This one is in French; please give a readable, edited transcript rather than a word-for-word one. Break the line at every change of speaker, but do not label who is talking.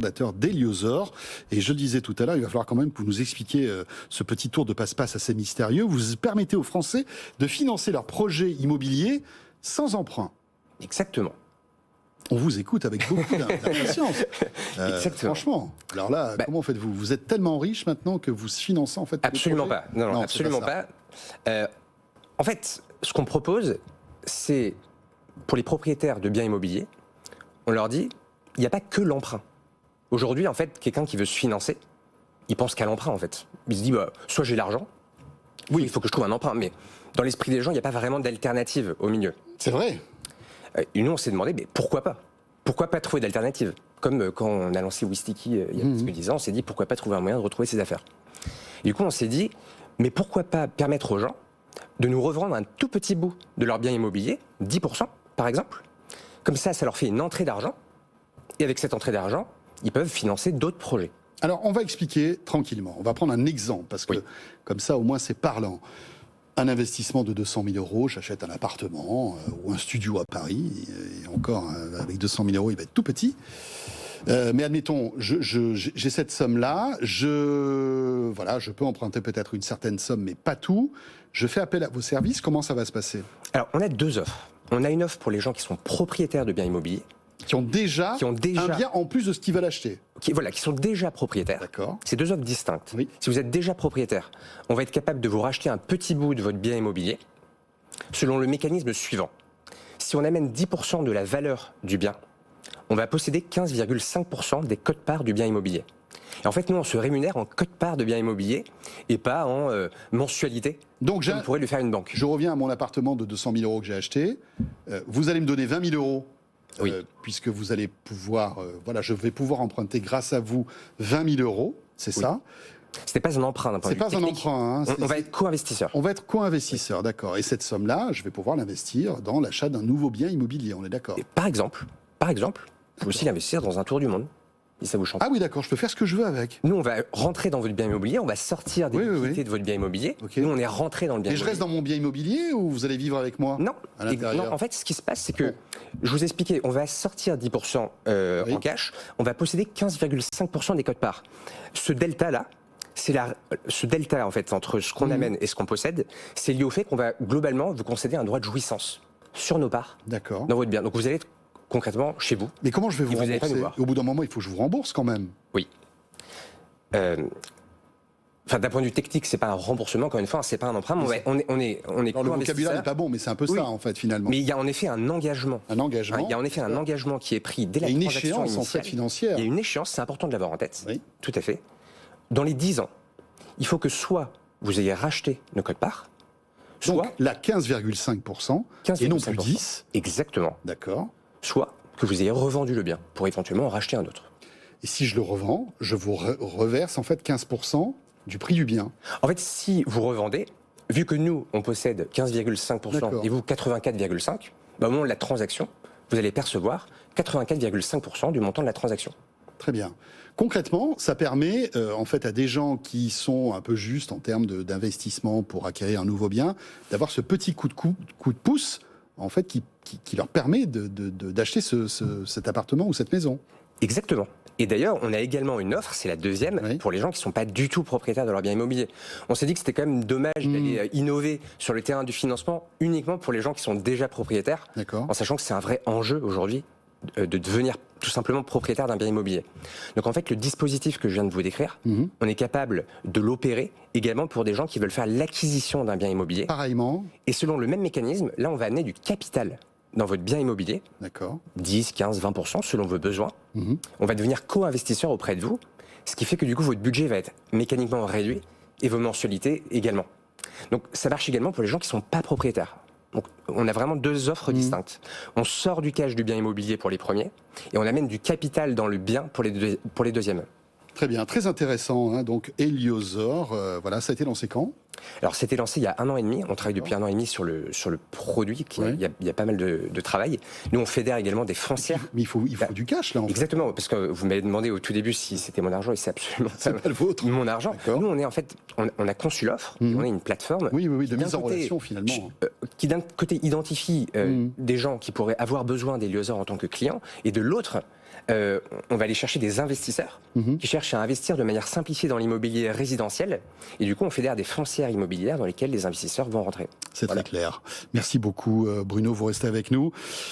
Fondateur d'Héliosor. Et je le disais tout à l'heure, il va falloir quand même que vous nous expliquiez ce petit tour de passe-passe assez mystérieux. Vous permettez aux Français de financer leurs projets immobiliers sans emprunt.
Exactement.
On vous écoute avec beaucoup d'impatience.
Exactement.
Franchement. Alors là, comment faites-vous? Vous êtes tellement riche maintenant que vous financez en fait
Absolument pas. Non, absolument pas. En fait, ce qu'on propose, c'est pour les propriétaires de biens immobiliers, on leur dit, il n'y a pas que l'emprunt. Aujourd'hui, en fait, quelqu'un qui veut se financer, il pense qu'à l'emprunt, en fait. Il se dit, soit j'ai l'argent, oui, il faut que je trouve un emprunt, mais dans l'esprit des gens, il n'y a pas vraiment d'alternative au milieu.
C'est vrai.
Et nous, on s'est demandé, mais pourquoi pas? Pourquoi pas trouver d'alternative? Comme quand on a lancé Wistiki il y a presque 10 ans, on s'est dit, pourquoi pas trouver un moyen de retrouver ses affaires? Et du coup, on s'est dit, mais pourquoi pas permettre aux gens de nous revendre un tout petit bout de leur bien immobilier, 10% par exemple. Comme ça leur fait une entrée d'argent, et avec cette entrée d'argent, ils peuvent financer d'autres projets.
Alors, on va expliquer tranquillement. On va prendre un exemple, parce que comme ça, au moins, c'est parlant. Un investissement de 200 000 euros, j'achète un appartement ou un studio à Paris, et encore, avec 200 000 euros, il va être tout petit. Mais admettons, j'ai cette somme-là, je peux emprunter peut-être une certaine somme, mais pas tout. Je fais appel à vos services, comment ça va se passer?
Alors, on a deux offres. On a une offre pour les gens qui sont propriétaires de biens immobiliers.
Qui ont déjà un bien en plus de ce qu'ils veulent acheter.
Qui sont déjà propriétaires.
D'accord.
C'est deux offres distinctes.
Oui.
Si vous êtes déjà propriétaire, on va être capable de vous racheter un petit bout de votre bien immobilier selon le mécanisme suivant. Si on amène 10% de la valeur du bien, on va posséder 15,5% des quotes-parts du bien immobilier. Et en fait, nous, on se rémunère en quote-part de biens immobiliers et pas en mensualité. Donc, on pourrait lui faire une banque.
Je reviens à mon appartement de 200 000 euros que j'ai acheté. Vous allez me donner 20 000 euros.
Oui.
Puisque vous allez pouvoir, je vais pouvoir emprunter grâce à vous 20 000 euros, c'est ça?
Ce n'est pas un emprunt d'un point de vue technique.
C'est pas un emprunt. Hein,
on va être co-investisseur.
On va être co-investisseur, d'accord. Et cette somme-là, je vais pouvoir l'investir dans l'achat d'un nouveau bien immobilier, on est d'accord?
Et par exemple, vous pouvez aussi l'investir dans un tour du monde. Et ça vous chante.
Ah oui, d'accord, je peux faire ce que je veux avec.
Nous, on va rentrer dans votre bien immobilier, on va sortir des liquidités de votre bien immobilier.
Okay.
Nous, on est rentré dans le bien immobilier.
Et je reste dans mon bien immobilier ou vous allez vivre avec moi?
Non.
À l'intérieur.
Non, en fait, ce qui se passe, c'est que, je vous expliquais, on va sortir 10% en cash, on va posséder 15,5% des quotes-parts. Ce delta-là, ce delta, en fait, entre ce qu'on amène et ce qu'on possède, c'est lié au fait qu'on va globalement vous concéder un droit de jouissance sur nos parts dans votre bien. Donc vous allez être concrètement chez vous.
Mais comment je vais vous rembourser? Au bout d'un moment, il faut que je vous rembourse quand même.
Oui. D'un point de vue technique, c'est pas un remboursement, encore une fois, c'est pas un emprunt. On est
alors, le vocabulaire n'est pas bon, mais c'est un peu ça, en fait, finalement.
Mais il y a en effet un engagement.
Un engagement.
Il y a en effet un engagement qui est pris dès la transaction initiale.
Une échéance, en fait, financière.
Il y a une échéance, c'est important de l'avoir en tête.
Oui.
Tout à fait. Dans les 10 ans, il faut que soit vous ayez racheté nos quotes-parts, soit...
Donc, la 15,5% et non plus 10.
Exactement.
D'accord.
Soit que vous ayez revendu le bien pour éventuellement en racheter un autre.
Et si je le revends, je vous reverse en fait 15% du prix du bien.
En fait, si vous revendez, vu que nous, on possède 15,5% et vous 84,5%, au moment de la transaction, vous allez percevoir 84,5% du montant de la transaction.
Très bien. Concrètement, ça permet en fait à des gens qui sont un peu justes en termes d'investissement pour acquérir un nouveau bien, d'avoir ce petit coup de pouce en fait qui leur permet d'acheter cet appartement ou cette maison.
Exactement. Et d'ailleurs, on a également une offre, c'est la deuxième, pour les gens qui ne sont pas du tout propriétaires de leur bien immobilier. On s'est dit que c'était quand même dommage d'aller innover sur le terrain du financement uniquement pour les gens qui sont déjà propriétaires, en sachant que c'est un vrai enjeu aujourd'hui de devenir tout simplement propriétaire d'un bien immobilier. Donc en fait, le dispositif que je viens de vous décrire, on est capable de l'opérer également pour des gens qui veulent faire l'acquisition d'un bien immobilier.
Pareillement.
Et selon le même mécanisme, là on va amener du capital dans votre bien immobilier.
D'accord.
10, 15, 20% selon vos besoins. On va devenir co-investisseur auprès de vous, ce qui fait que du coup votre budget va être mécaniquement réduit et vos mensualités également. Donc ça marche également pour les gens qui ne sont pas propriétaires. Donc, on a vraiment deux offres distinctes. On sort du cash du bien immobilier pour les premiers et on amène du capital dans le bien pour les deuxièmes.
Très bien, très intéressant. Hein. Donc, Héliosor, voilà, ça a été lancé quand?
Alors, c'était lancé il y a 1 an et demi. On travaille depuis 1 an et demi sur le produit. Il y a pas mal de travail. Nous, on fédère également des foncières.
Mais il faut du cash, là, en fait.
Exactement, parce que vous m'avez demandé au tout débui si c'était mon argent, et c'est absolument
pas le vôtre.
Mon argent. Nous, on est en fait, on a conçu l'offre, on est une plateforme.
Oui, de mise en relation, finalement.
Qui d'un côté identifie des gens qui pourraient avoir besoin d'Héliosor en tant que clients, et de l'autre on va aller chercher des investisseurs qui cherchent à investir de manière simplifiée dans l'immobilier résidentiel. Et du coup, on fédère des foncières immobilières dans lesquelles les investisseurs vont rentrer.
C'est très clair. Merci beaucoup, Bruno. Vous restez avec nous.